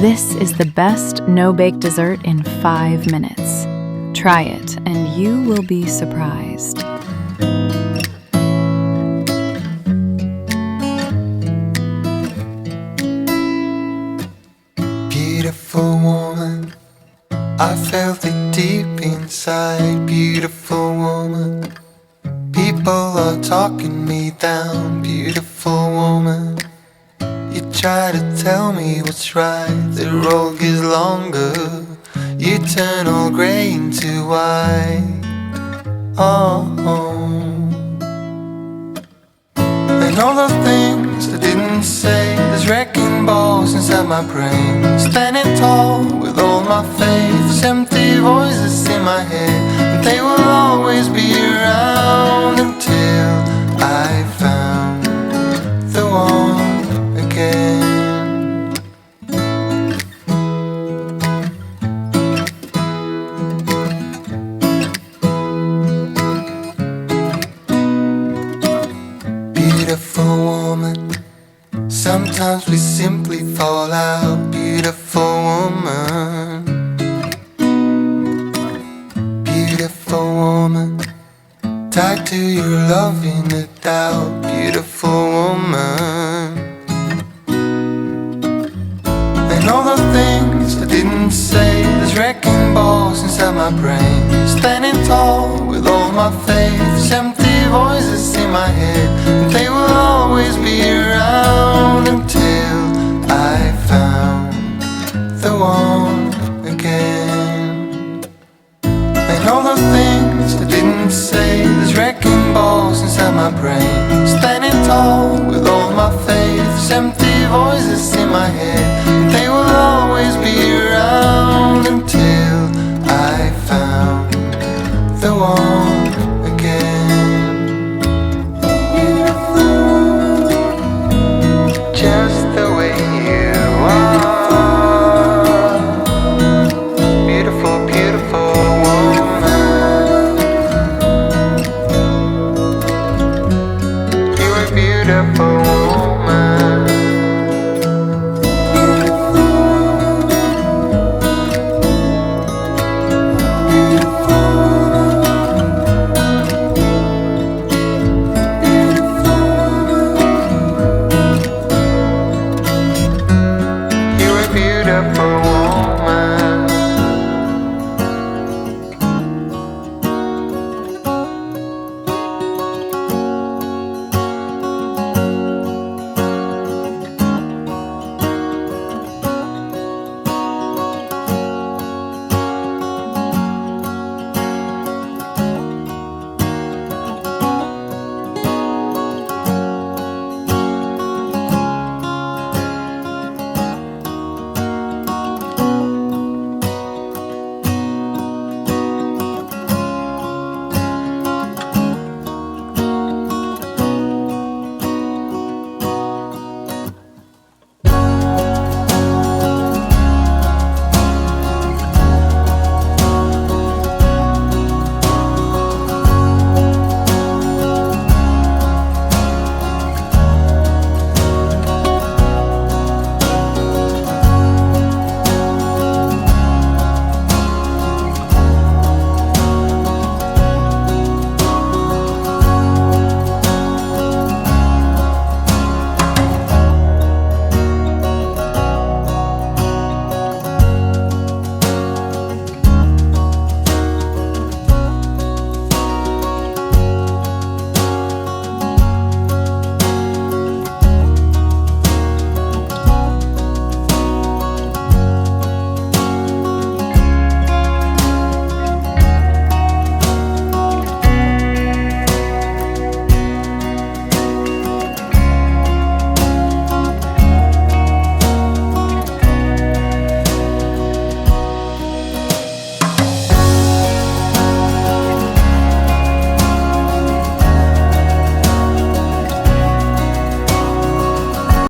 This is the best no-bake dessert in 5 minutes. Try it and you will be surprised. Beautiful woman, I felt it deep inside. Beautiful woman, people are talking me down. Beautiful woman, you try to tell me what's right. The road gets longer, you turn all grey into white. Oh, and all the things I didn't say, there's wrecking balls inside my brain. Standing tall with all my faith, empty voices in my head, and they will always be around until I found the one again. Beautiful woman, sometimes we simply fall out. Beautiful woman, beautiful woman, tied to your love in the doubt. Beautiful woman, and all the things I didn't say, there's wrecking balls inside my brain. Standing tall with all my faith, empty voices in my head, and they will always be around until I found the one again. And all the things I didn't say, there's wrecking balls inside my brain. Standing tall with all my faith, empty voices in my head, and they will always be around until I found the one again. Just the way you are. Beautiful, beautiful woman, you're a beautiful woman. You're a beautiful woman.